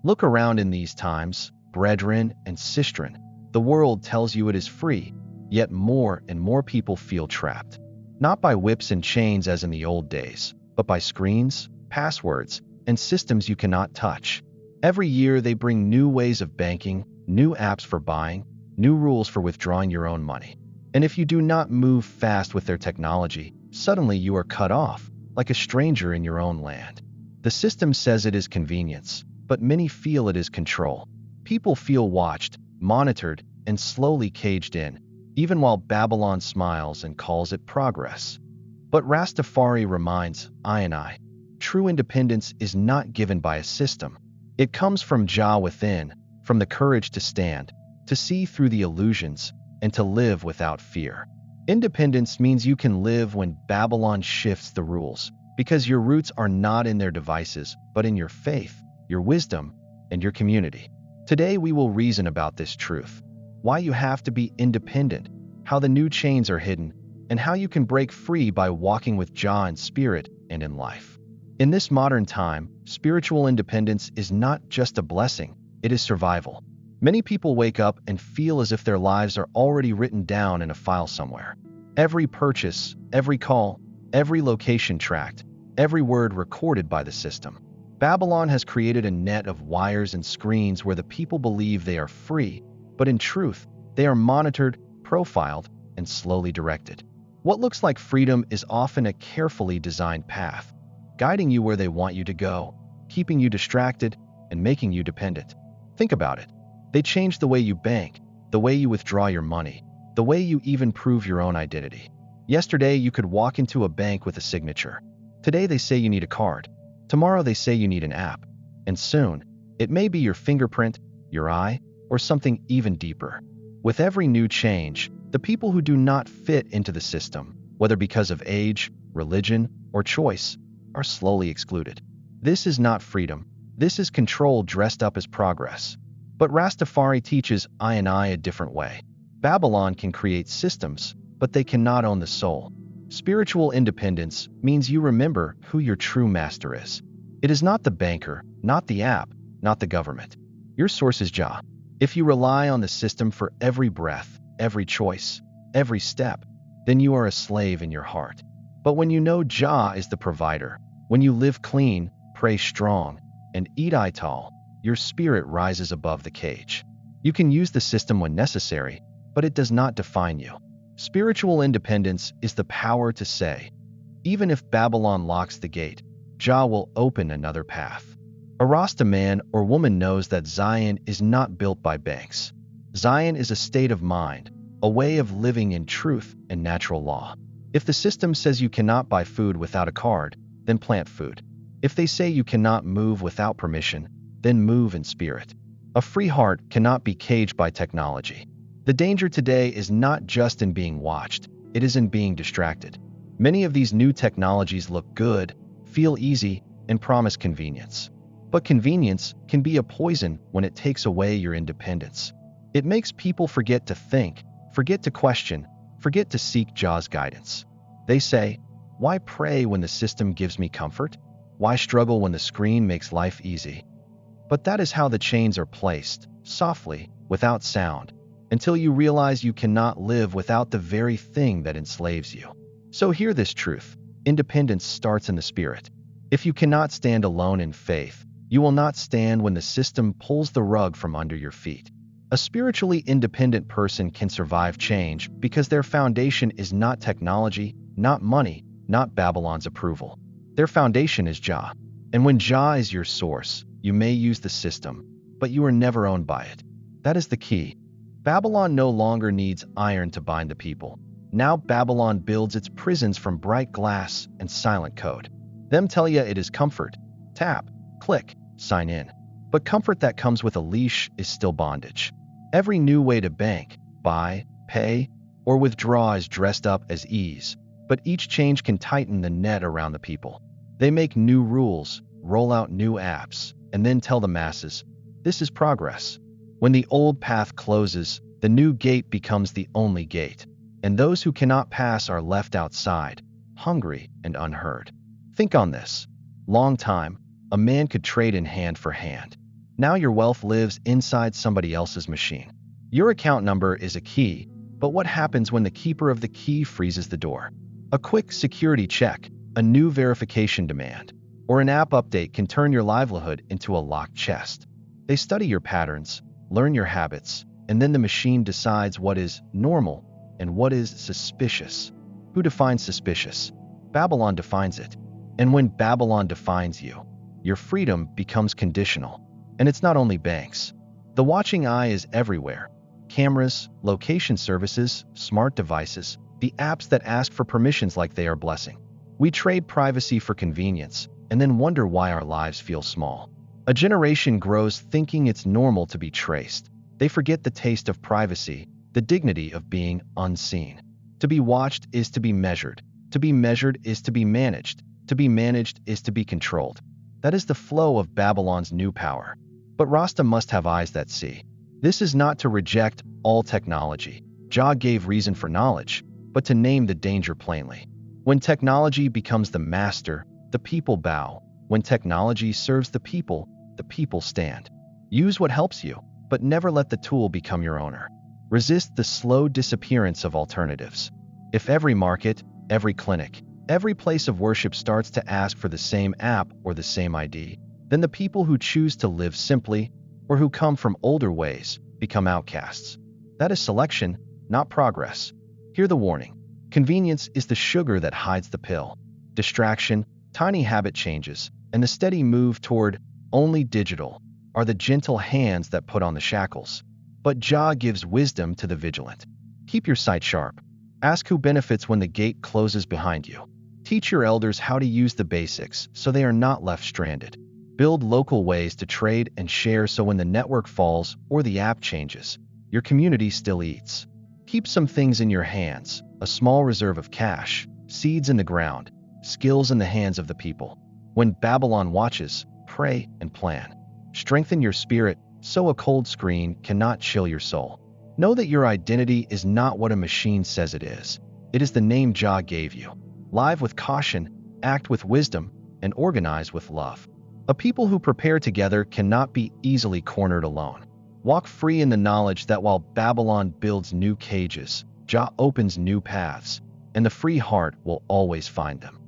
Look around in these times, brethren and sistren. The world tells you it is free, yet more and more people feel trapped. Not by whips and chains as in the old days, but by screens, passwords, and systems you cannot touch. Every year they bring new ways of banking, new apps for buying, new rules for withdrawing your own money. And if you do not move fast with their technology, suddenly you are cut off, like a stranger in your own land. The system says it is convenience, but many feel it is control. People feel watched, monitored, and slowly caged in, even while Babylon smiles and calls it progress. But Rastafari reminds I, true independence is not given by a system. It comes from Jah within, from the courage to stand, to see through the illusions, and to live without fear. Independence means you can live when Babylon shifts the rules, because your roots are not in their devices, but in your faith, your wisdom, and your community. Today we will reason about this truth, why you have to be independent, how the new chains are hidden, and how you can break free by walking with Jah in spirit and in life. In this modern time, spiritual independence is not just a blessing, it is survival. Many people wake up and feel as if their lives are already written down in a file somewhere. Every purchase, every call, every location tracked, every word recorded by the system. Babylon has created a net of wires and screens where the people believe they are free, but in truth, they are monitored, profiled, and slowly directed. What looks like freedom is often a carefully designed path, guiding you where they want you to go, keeping you distracted, and making you dependent. Think about it. They changed the way you bank, the way you withdraw your money, the way you even prove your own identity. Yesterday, you could walk into a bank with a signature. Today, they say you need a card. Tomorrow, they say you need an app. And soon, it may be your fingerprint, your eye, or something even deeper. With every new change, the people who do not fit into the system, whether because of age, religion, or choice, are slowly excluded. This is not freedom. This is control dressed up as progress. But Rastafari teaches I a different way. Babylon can create systems, but they cannot own the soul. Spiritual independence means you remember who your true master is. It is not the banker, not the app, not the government. Your source is Jah. If you rely on the system for every breath, every choice, every step, then you are a slave in your heart. But when you know Jah is the provider, when you live clean, pray strong, and eat tall, your spirit rises above the cage. You can use the system when necessary, but it does not define you. Spiritual independence is the power to say, even if Babylon locks the gate, Jah will open another path. A Rasta man or woman knows that Zion is not built by banks. Zion is a state of mind, a way of living in truth and natural law. If the system says you cannot buy food without a card, then plant food. If they say you cannot move without permission, then move in spirit. A free heart cannot be caged by technology. The danger today is not just in being watched, it is in being distracted. Many of these new technologies look good, feel easy, and promise convenience. But convenience can be a poison when it takes away your independence. It makes people forget to think, forget to question, forget to seek Jah's guidance. They say, why pray when the system gives me comfort? Why struggle when the screen makes life easy? But that is how the chains are placed, softly, without sound, until you realize you cannot live without the very thing that enslaves you. So hear this truth: independence starts in the spirit. If you cannot stand alone in faith, you will not stand when the system pulls the rug from under your feet. A spiritually independent person can survive change because their foundation is not technology, not money, not Babylon's approval. Their foundation is Jah. And when Jah is your source, you may use the system, but you are never owned by it. That is the key. Babylon no longer needs iron to bind the people. Now Babylon builds its prisons from bright glass and silent code. Them tell ya it is comfort. Tap, click, sign in. But comfort that comes with a leash is still bondage. Every new way to bank, buy, pay, or withdraw is dressed up as ease, but each change can tighten the net around the people. They make new rules, roll out new apps, and then tell the masses, this is progress. When the old path closes, the new gate becomes the only gate, and those who cannot pass are left outside, hungry and unheard. Think on this. Long time, a man could trade in hand for hand. Now your wealth lives inside somebody else's machine. Your account number is a key, but what happens when the keeper of the key freezes the door? A quick security check, a new verification demand, or an app update can turn your livelihood into a locked chest. They study your patterns, learn your habits, and then the machine decides what is normal and what is suspicious. Who defines suspicious? Babylon defines it. And when Babylon defines you, your freedom becomes conditional. And it's not only banks. The watching eye is everywhere. Cameras, location services, smart devices, the apps that ask for permissions like they are blessing. We trade privacy for convenience and then wonder why our lives feel small. A generation grows thinking it's normal to be traced. They forget the taste of privacy, the dignity of being unseen. To be watched is to be measured. To be measured is to be managed. To be managed is to be controlled. That is the flow of Babylon's new power. But Rasta must have eyes that see. This is not to reject all technology. Jah gave reason for knowledge, but to name the danger plainly. When technology becomes the master, the people bow. When technology serves the people stand. Use what helps you, but never let the tool become your owner. Resist the slow disappearance of alternatives. If every market, every clinic, every place of worship starts to ask for the same app or the same ID, then the people who choose to live simply or who come from older ways become outcasts. That is selection, not progress. Hear the warning. Convenience is the sugar that hides the pill. Distraction, tiny habit changes, and the steady move toward only digital are the gentle hands that put on the shackles. But Jah gives wisdom to the vigilant. Keep your sight sharp. Ask who benefits when the gate closes behind you. Teach your elders how to use the basics so they are not left stranded. Build local ways to trade and share so when the network falls or the app changes, your community still eats. Keep some things in your hands, a small reserve of cash, seeds in the ground, skills in the hands of the people. When Babylon watches, pray and plan. Strengthen your spirit so a cold screen cannot chill your soul. Know that your identity is not what a machine says it is. It is the name Jah gave you. Live with caution, act with wisdom, and organize with love. A people who prepare together cannot be easily cornered alone. Walk free in the knowledge that while Babylon builds new cages, Jah opens new paths, and the free heart will always find them.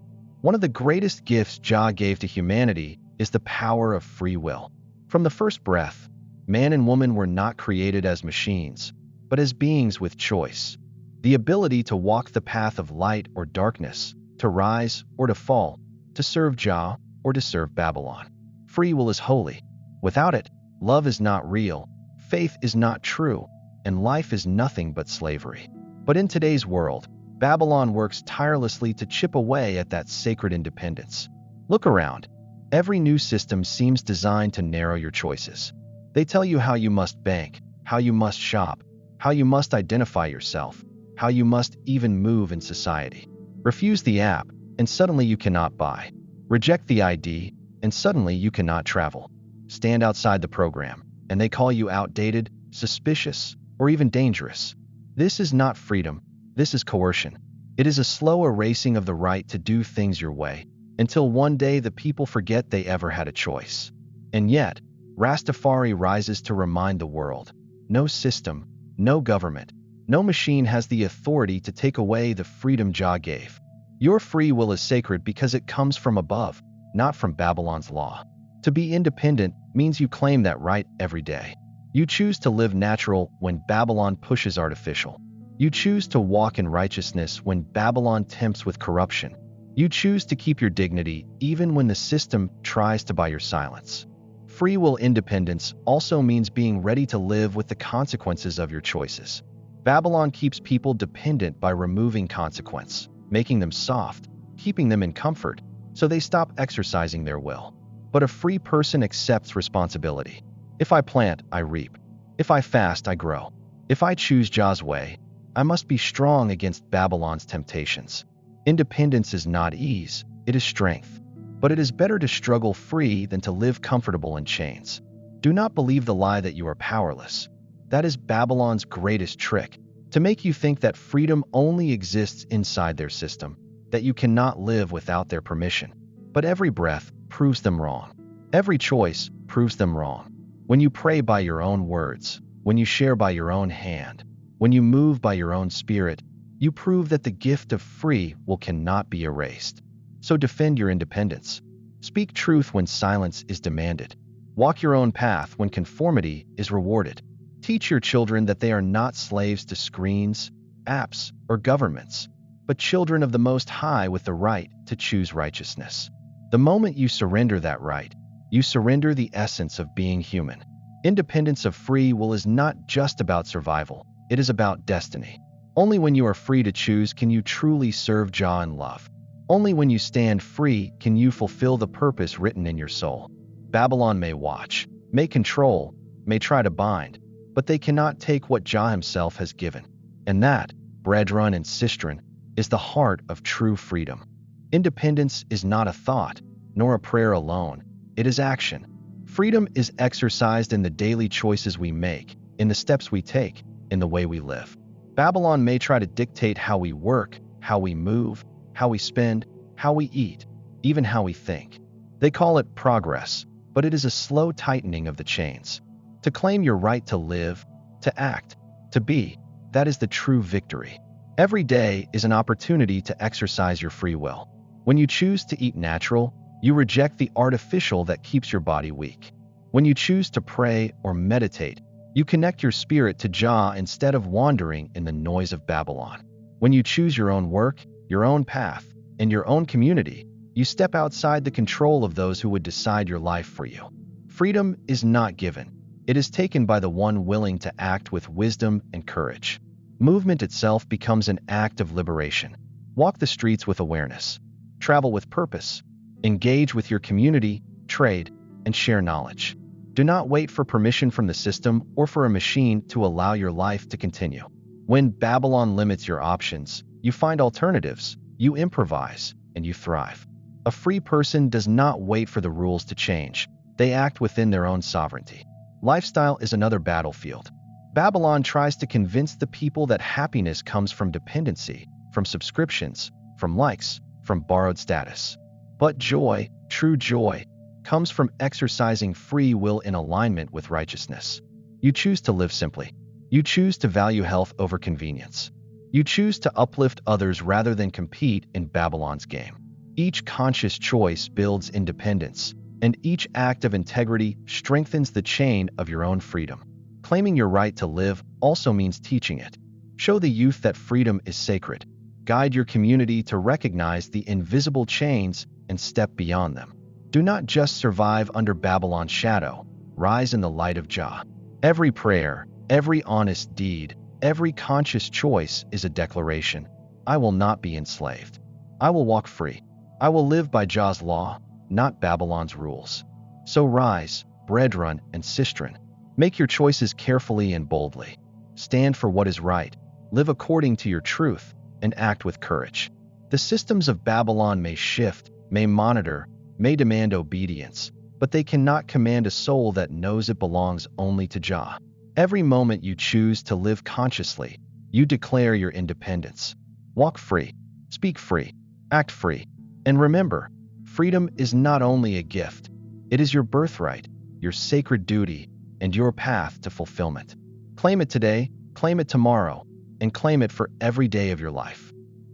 One of the greatest gifts Jah gave to humanity is the power of free will. From the first breath, man and woman were not created as machines, but as beings with choice. The ability to walk the path of light or darkness, to rise or to fall, to serve Jah or to serve Babylon. Free will is holy. Without it, love is not real, faith is not true, and life is nothing but slavery. But in today's world, Babylon works tirelessly to chip away at that sacred independence. Look around. Every new system seems designed to narrow your choices. They tell you how you must bank, how you must shop, how you must identify yourself, how you must even move in society. Refuse the app, and suddenly you cannot buy. Reject the ID, and suddenly you cannot travel. Stand outside the program, and they call you outdated, suspicious, or even dangerous. This is not freedom, this is coercion. It is a slow erasing of the right to do things your way, until one day the people forget they ever had a choice. And yet, Rastafari rises to remind the world, no system, no government, no machine has the authority to take away the freedom Jah gave. Your free will is sacred because it comes from above, not from Babylon's law. To be independent means you claim that right every day. You choose to live natural when Babylon pushes artificial. You choose to walk in righteousness when Babylon tempts with corruption. You choose to keep your dignity even when the system tries to buy your silence. Free will independence also means being ready to live with the consequences of your choices. Babylon keeps people dependent by removing consequence, making them soft, keeping them in comfort, so they stop exercising their will. But a free person accepts responsibility. If I plant, I reap. If I fast, I grow. If I choose Jah's way, I must be strong against Babylon's temptations. Independence is not ease, it is strength. But it is better to struggle free than to live comfortable in chains. Do not believe the lie that you are powerless. That is Babylon's greatest trick, to make you think that freedom only exists inside their system, that you cannot live without their permission. But every breath proves them wrong. Every choice proves them wrong. When you pray by your own words, when you share by your own hand, when you move by your own spirit, you prove that the gift of free will cannot be erased. So defend your independence. Speak truth when silence is demanded. Walk your own path when conformity is rewarded. Teach your children that they are not slaves to screens, apps, or governments, but children of the Most High with the right to choose righteousness. The moment you surrender that right, you surrender the essence of being human. Independence of free will is not just about survival, it is about destiny. Only when you are free to choose can you truly serve Jah in love. Only when you stand free can you fulfill the purpose written in your soul. Babylon may watch, may control, may try to bind, but they cannot take what Jah himself has given. And that, brethren and sistren, is the heart of true freedom. Independence is not a thought, nor a prayer alone. It is action. Freedom is exercised in the daily choices we make, in the steps we take, in the way we live. Babylon may try to dictate how we work, how we move, how we spend, how we eat, even how we think. They call it progress, but it is a slow tightening of the chains. To claim your right to live, to act, to be, that is the true victory. Every day is an opportunity to exercise your free will. When you choose to eat natural, you reject the artificial that keeps your body weak. When you choose to pray or meditate, you connect your spirit to Jah instead of wandering in the noise of Babylon. When you choose your own work, your own path, and your own community, you step outside the control of those who would decide your life for you. Freedom is not given. It is taken by the one willing to act with wisdom and courage. Movement itself becomes an act of liberation. Walk the streets with awareness. Travel with purpose. Engage with your community, trade, and share knowledge. Do not wait for permission from the system or for a machine to allow your life to continue. When Babylon limits your options, you find alternatives, you improvise, and you thrive. A free person does not wait for the rules to change. They act within their own sovereignty. Lifestyle is another battlefield. Babylon tries to convince the people that happiness comes from dependency, from subscriptions, from likes, from borrowed status. But joy, true joy, comes from exercising free will in alignment with righteousness. You choose to live simply. You choose to value health over convenience. You choose to uplift others rather than compete in Babylon's game. Each conscious choice builds independence, and each act of integrity strengthens the chain of your own freedom. Claiming your right to live also means teaching it. Show the youth that freedom is sacred. Guide your community to recognize the invisible chains and step beyond them. Do not just survive under Babylon's shadow, rise in the light of Jah. Every prayer, every honest deed, every conscious choice is a declaration. I will not be enslaved. I will walk free. I will live by Jah's law, not Babylon's rules. So rise, brethren and sistren. Make your choices carefully and boldly. Stand for what is right, live according to your truth, and act with courage. The systems of Babylon may shift, may monitor, may demand obedience, but they cannot command a soul that knows it belongs only to Jah. Every moment you choose to live consciously, you declare your independence. Walk free, speak free, act free. And remember, freedom is not only a gift, it is your birthright, your sacred duty, and your path to fulfillment. Claim it today, claim it tomorrow, and claim it for every day of your life.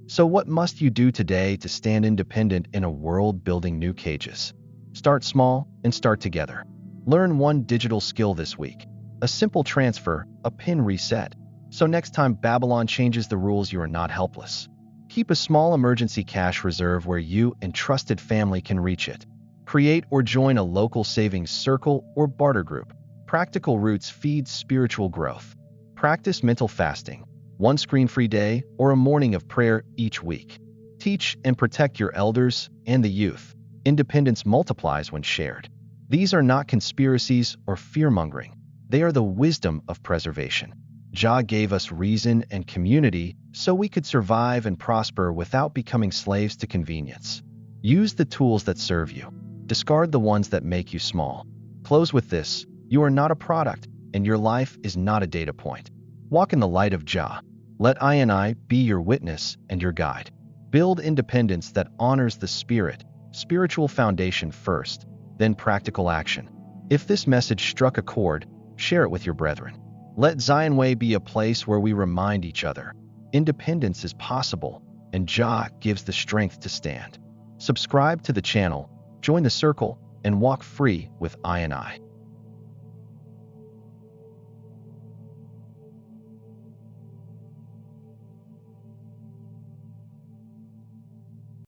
So what must you do today to stand independent in a world building new cages? Start small and start together. Learn one digital skill this week. A simple transfer, a pin reset. So next time Babylon changes the rules, you are not helpless. Keep a small emergency cash reserve where you and trusted family can reach it. Create or join a local savings circle or barter group. Practical roots feed spiritual growth. Practice mental fasting, one screen-free day or a morning of prayer each week. Teach and protect your elders and the youth. Independence multiplies when shared. These are not conspiracies or fear-mongering. They are the wisdom of preservation. Jah gave us reason and community so we could survive and prosper without becoming slaves to convenience. Use the tools that serve you. Discard the ones that make you small. Close with this: you are not a product, and your life is not a data point. Walk in the light of Jah. Let I be your witness and your guide. Build independence that honors the spirit, spiritual foundation first, then practical action. If this message struck a chord, share it with your brethren. Let Zion Way be a place where we remind each other independence is possible, and Jah gives the strength to stand. Subscribe to the channel, join the circle, and walk free with I and I.